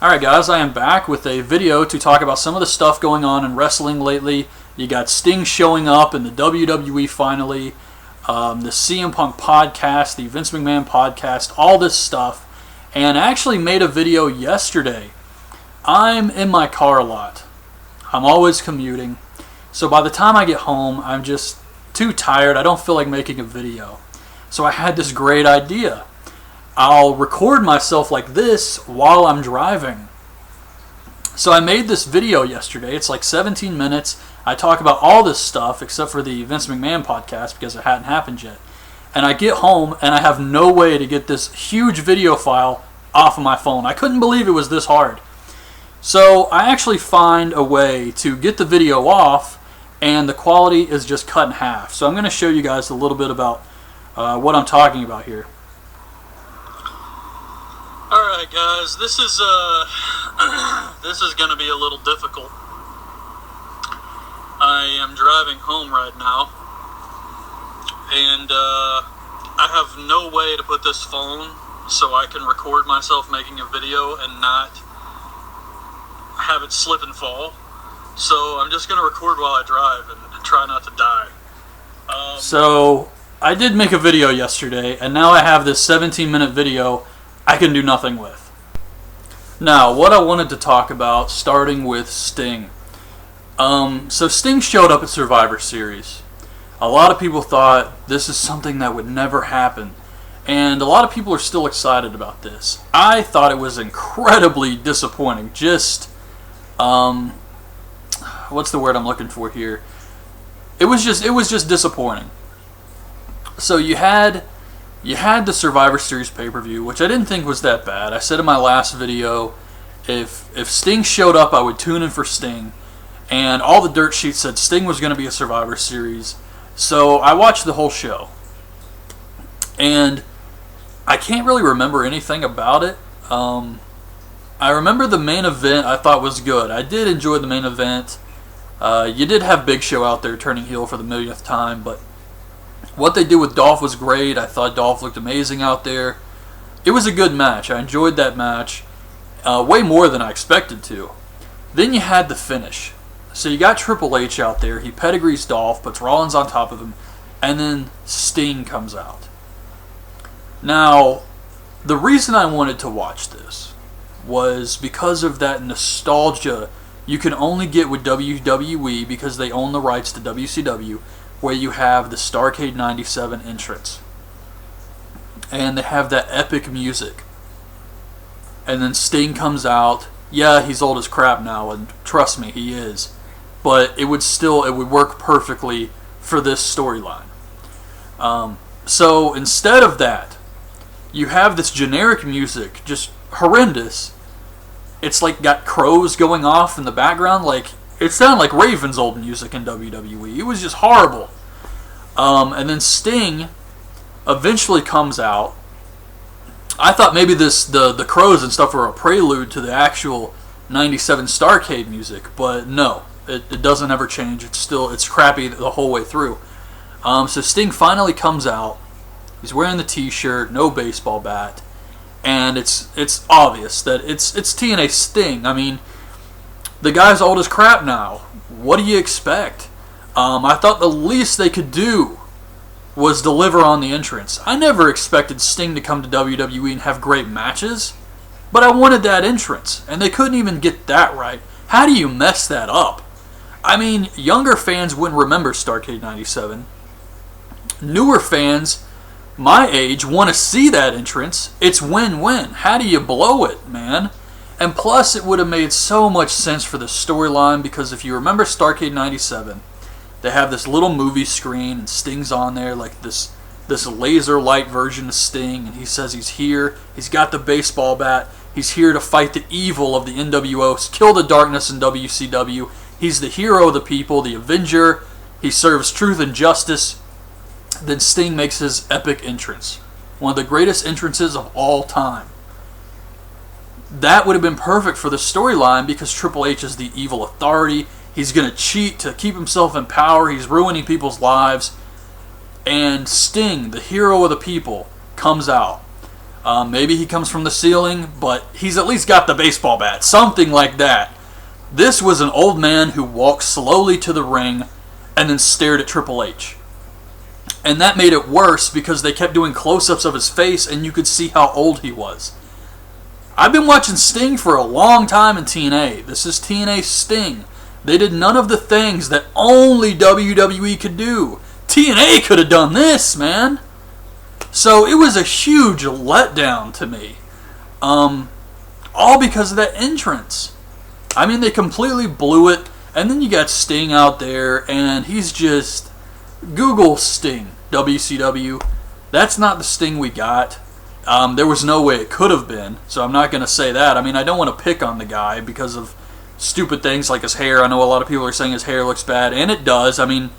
Alright guys, I am back with a video to talk about some of the stuff going on in wrestling lately. You got Sting showing up in the WWE finally, the CM Punk podcast, the Vince McMahon podcast, all this stuff. And I actually made a video yesterday. I'm in my car a lot. I'm always commuting. So by the time I get home, I'm just too tired. I don't feel like making a video. So I had this great idea. I'll record myself like this while I'm driving. So I made this video yesterday. It's like 17 minutes. I talk about all this stuff except for the Vince McMahon podcast because it hadn't happened yet. And I get home and I have no way to get this huge video file off of my phone. I couldn't believe it was this hard. So I actually find a way to get the video off, and the quality is just cut in half. So I'm going to show you guys a little bit about what I'm talking about here. Alright guys, this is going to be a little difficult. I am driving home right now, and I have no way to put this phone so I can record myself making a video and not have it slip and fall. So I'm just going to record while I drive and try not to die. So I did make a video yesterday, and now I have this 17-minute video I can do nothing with. Now, what I wanted to talk about, starting with Sting. So Sting showed up at Survivor Series. A lot of people thought this is something that would never happen, and a lot of people are still excited about this. I thought it was incredibly disappointing. Just, what's the word I'm looking for here? It was just disappointing. So you had the Survivor Series pay-per-view, which I didn't think was that bad. I said in my last video, if Sting showed up, I would tune in for Sting. And all the dirt sheets said Sting was going to be a Survivor Series. So I watched the whole show. And I can't really remember anything about it. I remember the main event I thought was good. I did enjoy the main event. You did have Big Show out there turning heel for the millionth time, but what they did with Dolph was great. I thought Dolph looked amazing out there. It was a good match. I enjoyed that match way more than I expected to. Then you had the finish. So you got Triple H out there. He pedigrees Dolph, puts Rollins on top of him, and then Sting comes out. Now, the reason I wanted to watch this was because of that nostalgia you can only get with WWE because they own the rights to WCW, where you have the Starrcade 97 entrance. And they have that epic music. And then Sting comes out. Yeah, he's old as crap now, and trust me, he is. But it would work perfectly for this storyline. So instead of that, you have this generic music, just horrendous. It's like got crows going off in the background, like it sounded like Raven's old music in WWE. It was just horrible. And then Sting eventually comes out. I thought maybe the crows and stuff were a prelude to the actual 97 Starrcade music, but no, it doesn't ever change. It's crappy the whole way through. So Sting finally comes out. He's wearing the t-shirt, no baseball bat, and it's obvious that it's TNA Sting. I mean, the guy's old as crap now. What do you expect? I thought the least they could do was deliver on the entrance. I never expected Sting to come to WWE and have great matches, but I wanted that entrance, and they couldn't even get that right. How do you mess that up? I mean, younger fans wouldn't remember Starrcade 97. Newer fans, my age, want to see that entrance. It's win-win. How do you blow it, man? And plus, it would have made so much sense for the storyline, because if you remember Starrcade 97, they have this little movie screen, and Sting's on there, like this laser light version of Sting, and he says he's here. He's got the baseball bat. He's here to fight the evil of the NWO, kill the darkness in WCW. He's the hero of the people, the Avenger. He serves truth and justice. Then Sting makes his epic entrance. One of the greatest entrances of all time. That would have been perfect for the storyline because Triple H is the evil authority. He's going to cheat to keep himself in power. He's ruining people's lives. And Sting, the hero of the people, comes out. Maybe he comes from the ceiling, but he's at least got the baseball bat. Something like that. This was an old man who walked slowly to the ring and then stared at Triple H. And that made it worse because they kept doing close-ups of his face and you could see how old he was. I've been watching Sting for a long time in TNA. This is TNA Sting. They did none of the things that only WWE could do. TNA could have done this, man. So it was a huge letdown to me. All because of that entrance. I mean, they completely blew it. And then you got Sting out there, and he's just... Google Sting, WCW. That's not the Sting we got. There was no way it could have been, so I'm not going to say that. I mean, I don't want to pick on the guy because of stupid things like his hair. I know a lot of people are saying his hair looks bad, and it does. I mean,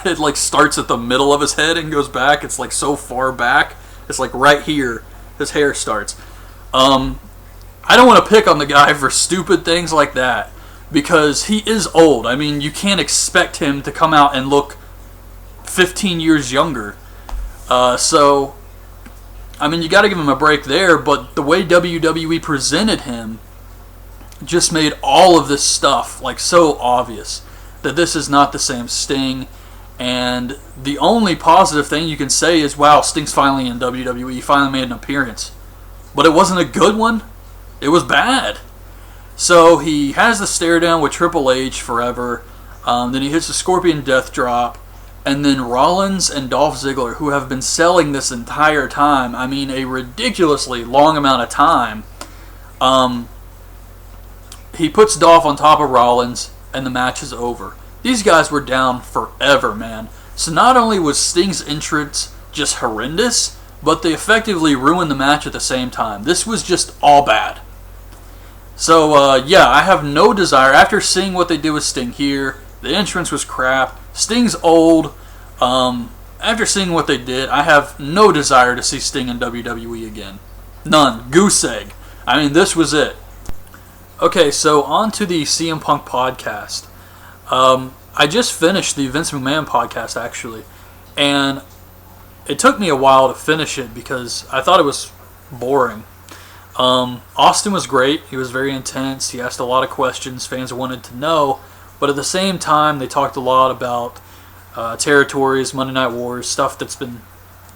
it like starts at the middle of his head and goes back. It's like so far back. It's like right here his hair starts. I don't want to pick on the guy for stupid things like that because he is old. I mean, you can't expect him to come out and look 15 years younger. So, I mean, you got to give him a break there, but the way WWE presented him just made all of this stuff like so obvious that this is not the same Sting. And the only positive thing you can say is, wow, Sting's finally in WWE. He finally made an appearance. But it wasn't a good one. It was bad. So he has the stare down with Triple H forever. Then he hits the Scorpion Death Drop. And then Rollins and Dolph Ziggler, who have been selling this entire time, I mean a ridiculously long amount of time, he puts Dolph on top of Rollins, and the match is over. These guys were down forever, man. So not only was Sting's entrance just horrendous, but they effectively ruined the match at the same time. This was just all bad. So, yeah, I have no desire. After seeing what they did with Sting here, the entrance was crap. Sting's old. After seeing what they did, I have no desire to see Sting in WWE again. None. Goose egg. I mean, this was it. Okay, so on to the CM Punk podcast. I just finished the Vince McMahon podcast, actually. And it took me a while to finish it because I thought it was boring. Austin was great. He was very intense. He asked a lot of questions fans wanted to know. But at the same time, they talked a lot about territories, Monday Night Wars, stuff that's been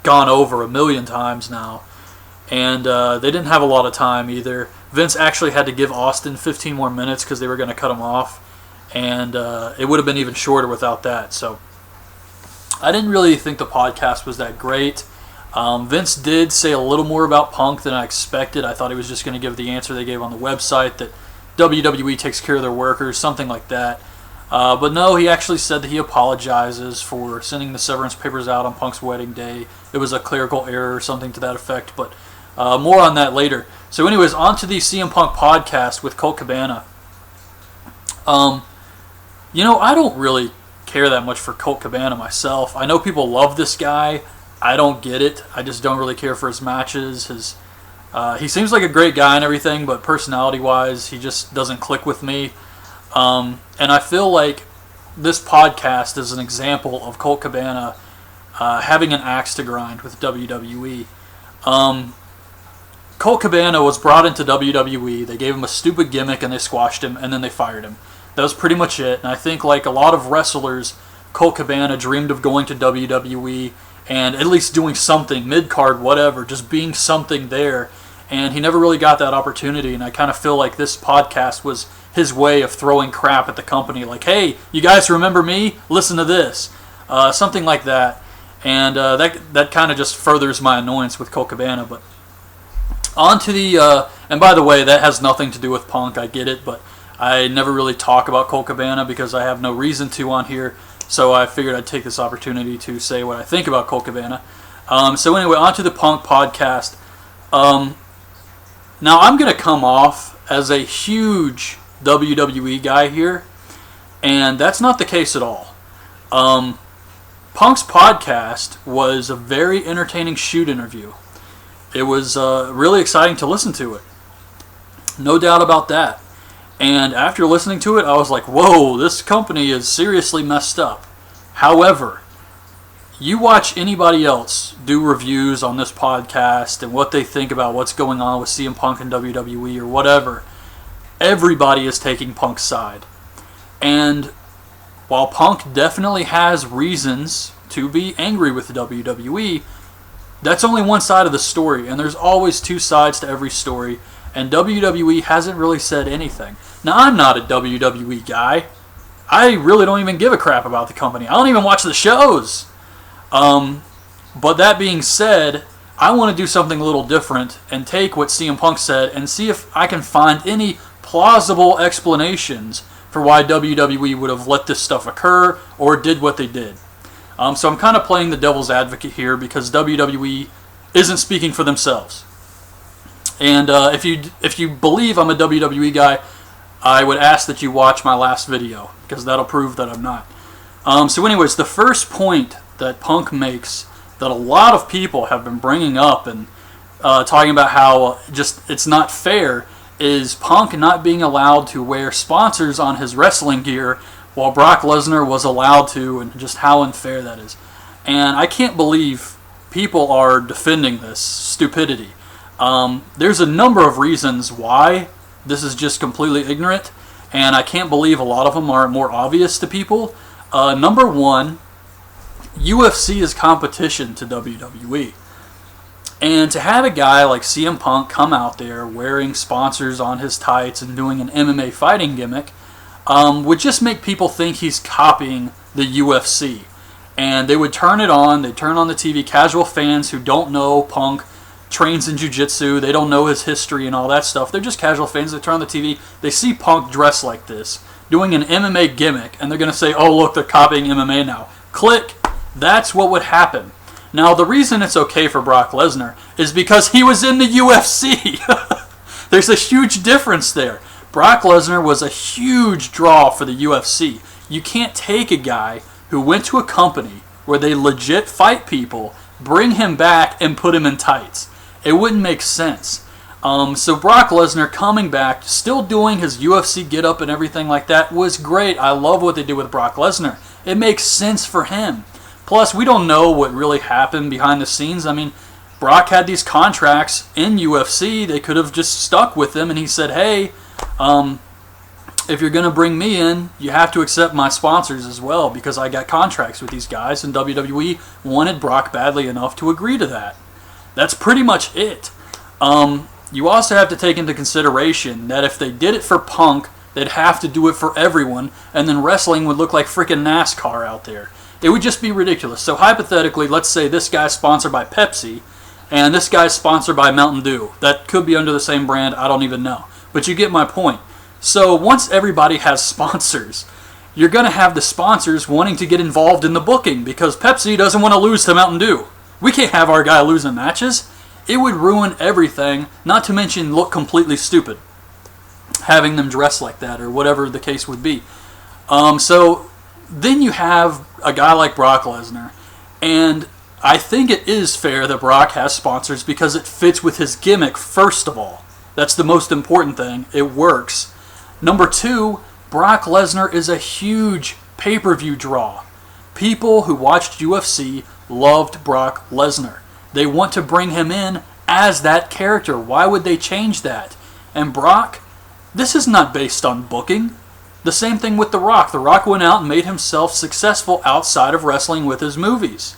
gone over 1,000,000 times now. And they didn't have a lot of time either. Vince actually had to give Austin 15 more minutes because they were going to cut him off. And it would have been even shorter without that. So I didn't really think the podcast was that great. Vince did say a little more about Punk than I expected. I thought he was just going to give the answer they gave on the website, that WWE takes care of their workers, something like that. But no, he actually said that he apologizes for sending the severance papers out on Punk's wedding day. It was a clerical error or something to that effect, but more on that later. So anyways, on to the CM Punk podcast with Colt Cabana. I don't really care that much for Colt Cabana myself. I know people love this guy. I don't get it. I just don't really care for his matches. He seems like a great guy and everything, but personality-wise, he just doesn't click with me. And I feel like this podcast is an example of Colt Cabana having an axe to grind with WWE. Colt Cabana was brought into WWE. They gave him a stupid gimmick and they squashed him, and then they fired him. That was pretty much it. And I think, like a lot of wrestlers, Colt Cabana dreamed of going to WWE and at least doing something, mid-card, whatever, just being something there. And he never really got that opportunity. And I kind of feel like this podcast was his way of throwing crap at the company. Like, hey, you guys remember me? Listen to this. Something like that. And that kind of just furthers my annoyance with Colt Cabana. But on to the... and by the way, that has nothing to do with Punk. I get it, but I never really talk about Colt Cabana because I have no reason to on here. So I figured I'd take this opportunity to say what I think about Colt Cabana. So anyway, on to the Punk podcast. Now I'm going to come off as a huge WWE guy here, and that's not the case at all. Punk's podcast was a very entertaining shoot interview. It was really exciting to listen to it. No doubt about that. And after listening to it, I was like, whoa, this company is seriously messed up. However, you watch anybody else do reviews on this podcast and what they think about what's going on with CM Punk and WWE or whatever, everybody is taking Punk's side. And while Punk definitely has reasons to be angry with the WWE, that's only one side of the story, and there's always two sides to every story, and WWE hasn't really said anything. Now, I'm not a WWE guy. I really don't even give a crap about the company. I don't even watch the shows. But that being said, I want to do something a little different and take what CM Punk said and see if I can find any plausible explanations for why WWE would have let this stuff occur or did what they did. So I'm kind of playing the devil's advocate here because WWE isn't speaking for themselves. And if you believe I'm a WWE guy, I would ask that you watch my last video because that'll prove that I'm not. So anyways, the first point that Punk makes that a lot of people have been bringing up and talking about how just it's not fair is Punk not being allowed to wear sponsors on his wrestling gear while Brock Lesnar was allowed to, and just how unfair that is. And I can't believe people are defending this stupidity. There's a number of reasons why this is just completely ignorant, and I can't believe a lot of them are more obvious to people. Number one, UFC is competition to WWE. And to have a guy like CM Punk come out there wearing sponsors on his tights and doing an MMA fighting gimmick would just make people think he's copying the UFC. And they would turn it on, they'd turn on the TV, casual fans who don't know Punk trains in jiu-jitsu, they don't know his history and all that stuff, they're just casual fans, they turn on the TV, they see Punk dressed like this, doing an MMA gimmick, and they're going to say, oh look, they're copying MMA now. Click! That's what would happen. Now, the reason it's okay for Brock Lesnar is because he was in the UFC. There's a huge difference there. Brock Lesnar was a huge draw for the UFC. You can't take a guy who went to a company where they legit fight people, bring him back, and put him in tights. It wouldn't make sense. So Brock Lesnar coming back, still doing his UFC get-up and everything like that was great. I love what they did with Brock Lesnar. It makes sense for him. Plus, we don't know what really happened behind the scenes. I mean, Brock had these contracts in UFC. They could have just stuck with them, and he said, hey, if you're going to bring me in, you have to accept my sponsors as well because I got contracts with these guys, and WWE wanted Brock badly enough to agree to that. That's pretty much it. You also have to take into consideration that if they did it for Punk, they'd have to do it for everyone, and then wrestling would look like freaking NASCAR out there. It would just be ridiculous. So hypothetically, let's say this guy's sponsored by Pepsi, and this guy's sponsored by Mountain Dew. That could be under the same brand, I don't even know. But you get my point. So once everybody has sponsors, you're going to have the sponsors wanting to get involved in the booking because Pepsi doesn't want to lose to Mountain Dew. We can't have our guy losing matches. It would ruin everything, not to mention look completely stupid, having them dress like that or whatever the case would be. So then you have a guy like Brock Lesnar, and I think it is fair that Brock has sponsors because it fits with his gimmick, first of all. That's the most important thing. It works. Number two, Brock Lesnar is a huge pay-per-view draw. People who watched UFC loved Brock Lesnar. They want to bring him in as that character. Why would they change that? And Brock, this is not based on booking. The same thing with The Rock. The Rock went out and made himself successful outside of wrestling with his movies.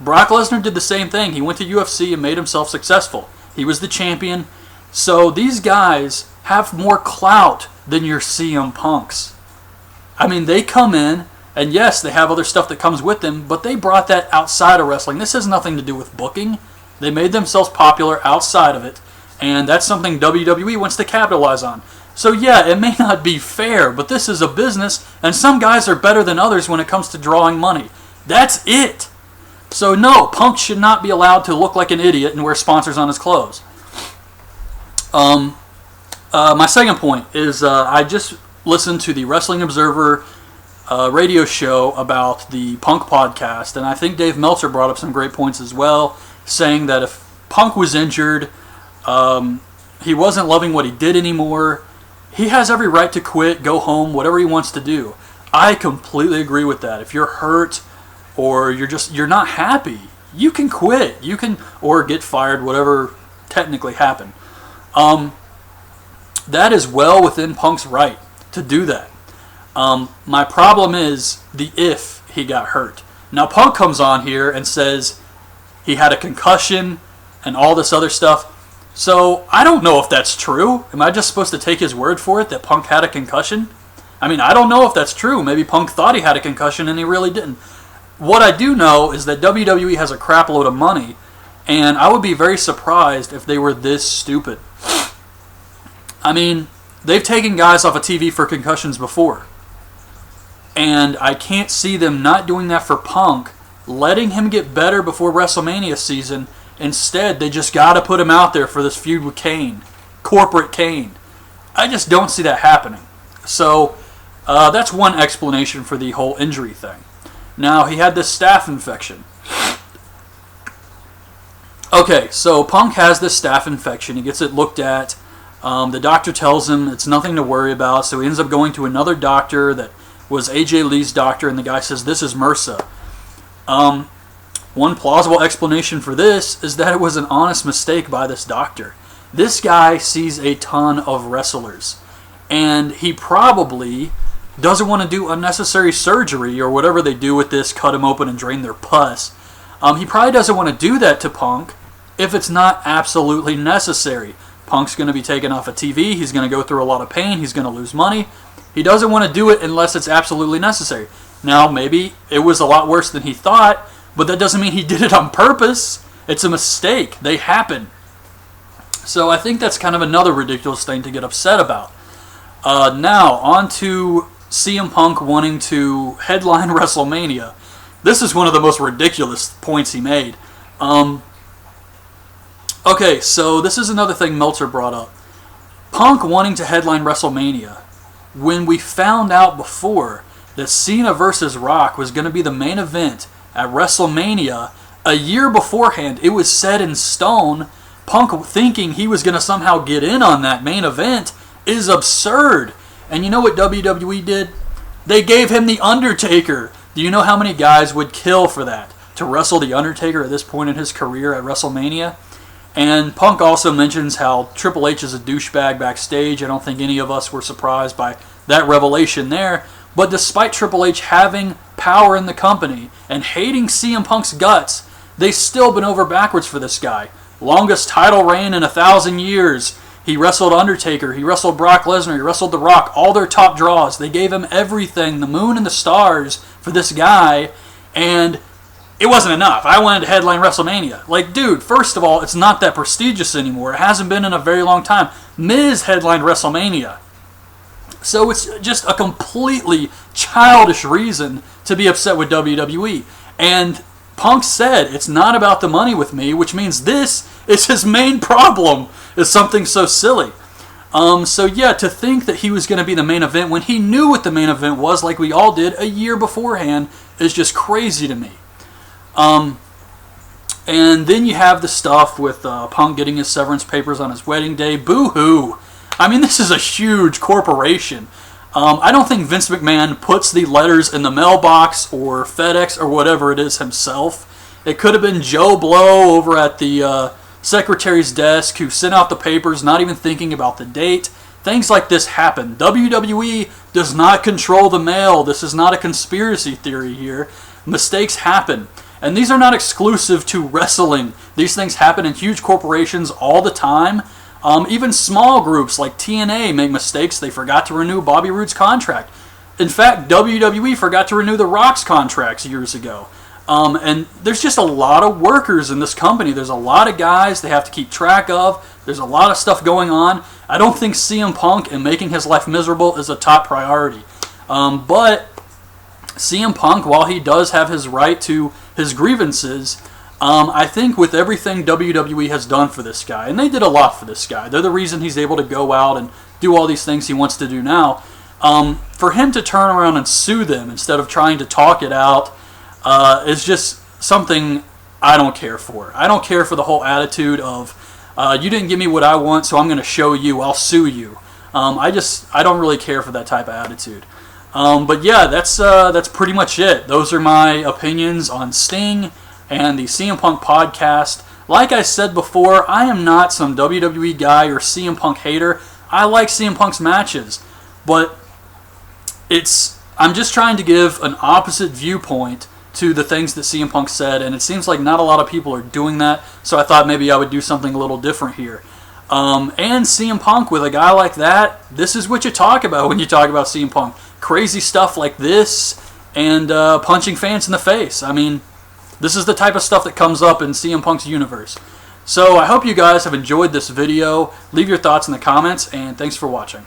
Brock Lesnar did the same thing. He went to UFC and made himself successful. He was the champion. So these guys have more clout than your CM Punks. I mean, they come in, and yes, they have other stuff that comes with them, but they brought that outside of wrestling. This has nothing to do with booking. They made themselves popular outside of it, and that's something WWE wants to capitalize on. So yeah, it may not be fair, but this is a business, and some guys are better than others when it comes to drawing money. That's it. So no, Punk should not be allowed to look like an idiot and wear sponsors on his clothes. My second point is I just listened to the Wrestling Observer radio show about the Punk podcast, and I think Dave Meltzer brought up some great points as well, saying that if Punk was injured, he wasn't loving what he did anymore, he has every right to quit, go home, whatever he wants to do. I completely agree with that. If you're hurt, or you're not happy, you can quit. You can, or get fired, whatever technically happened. That is well within Punk's right to do that. My problem is the if he got hurt. Now Punk comes on here and says he had a concussion and all this other stuff. So I don't know if that's true. Am I just supposed to take his word for it that Punk had a concussion? I mean, I don't know if that's true. Maybe Punk thought he had a concussion and he really didn't. What I do know is that WWE has a crap load of money, and I would be very surprised if they were this stupid. I mean, they've taken guys off of TV for concussions before, and I can't see them not doing that for Punk, letting him get better before WrestleMania season. Instead, they just got to put him out there for this feud with Kane, corporate Kane. I just don't see that happening. So that's one explanation for the whole injury thing. Now, he had this staph infection. Okay, so Punk has this staph infection. He gets it looked at. The doctor tells him it's nothing to worry about, so he ends up going to another doctor that was AJ Lee's doctor, and the guy says, this is MRSA. One plausible explanation for this is that it was an honest mistake by this doctor. This guy sees a ton of wrestlers, and he probably doesn't want to do unnecessary surgery or whatever they do with this, cut them open and drain their pus. He probably doesn't want to do that to Punk if it's not absolutely necessary. Punk's going to be taken off of TV. He's going to go through a lot of pain. He's going to lose money. He doesn't want to do it unless it's absolutely necessary. Now, maybe it was a lot worse than he thought, but that doesn't mean he did it on purpose. It's a mistake. They happen. So I think that's kind of another ridiculous thing to get upset about. Now, on to CM Punk wanting to headline WrestleMania. This is one of the most ridiculous points he made. Okay, so this is another thing Meltzer brought up. Punk wanting to headline WrestleMania. When we found out before that Cena versus Rock was going to be the main event at WrestleMania a year beforehand, it was set in stone. Punk thinking he was going to somehow get in on that main event is absurd. And you know what WWE did? They gave him The Undertaker. Do you know how many guys would kill for that? To wrestle The Undertaker at this point in his career at WrestleMania? And Punk also mentions how Triple H is a douchebag backstage. I don't think any of us were surprised by that revelation there. But despite Triple H having power in the company and hating CM Punk's guts, they've still been over backwards for this guy. Longest title reign in 1,000 years. He wrestled Undertaker, he wrestled Brock Lesnar, he wrestled The Rock, all their top draws. They gave him everything, the moon and the stars for this guy, and it wasn't enough. I wanted to headline WrestleMania. Like, dude, first of all, it's not that prestigious anymore. It hasn't been in a very long time. Miz headlined WrestleMania. So it's just a completely childish reason to be upset with WWE. And Punk said, it's not about the money with me, which means this is his main problem, is something so silly. So yeah, to think that he was going to be the main event when he knew what the main event was, like we all did a year beforehand, is just crazy to me. And then you have the stuff with Punk getting his severance papers on his wedding day. Boo-hoo. I mean, this is a huge corporation. I don't think Vince McMahon puts the letters in the mailbox or FedEx or whatever it is himself. It could have been Joe Blow over at the secretary's desk who sent out the papers, not even thinking about the date. Things like this happen. WWE does not control the mail. This is not a conspiracy theory here. Mistakes happen. And these are not exclusive to wrestling. These things happen in huge corporations all the time. Even small groups like TNA make mistakes. They forgot to renew Bobby Roode's contract. In fact, WWE forgot to renew The Rock's contracts years ago. And there's just a lot of workers in this company. There's a lot of guys they have to keep track of. There's a lot of stuff going on. I don't think CM Punk and making his life miserable is a top priority. But CM Punk, while he does have his right to his grievances, I think with everything WWE has done for this guy, and they did a lot for this guy, they're the reason he's able to go out and do all these things he wants to do now. For him to turn around and sue them instead of trying to talk it out is just something I don't care for. I don't care for the whole attitude of, you didn't give me what I want, so I'm going to show you, I'll sue you. I don't really care for that type of attitude. But yeah, that's pretty much it. Those are my opinions on Sting and the CM Punk podcast. Like I said before, I am not some WWE guy or CM Punk hater. I like CM Punk's matches, but I'm just trying to give an opposite viewpoint to the things that CM Punk said, and it seems like not a lot of people are doing that, so I thought maybe I would do something a little different here. And CM Punk, with a guy like that, this is what you talk about when you talk about CM Punk. Crazy stuff like this, and punching fans in the face. I mean, this is the type of stuff that comes up in CM Punk's universe. So I hope you guys have enjoyed this video. Leave your thoughts in the comments, and thanks for watching.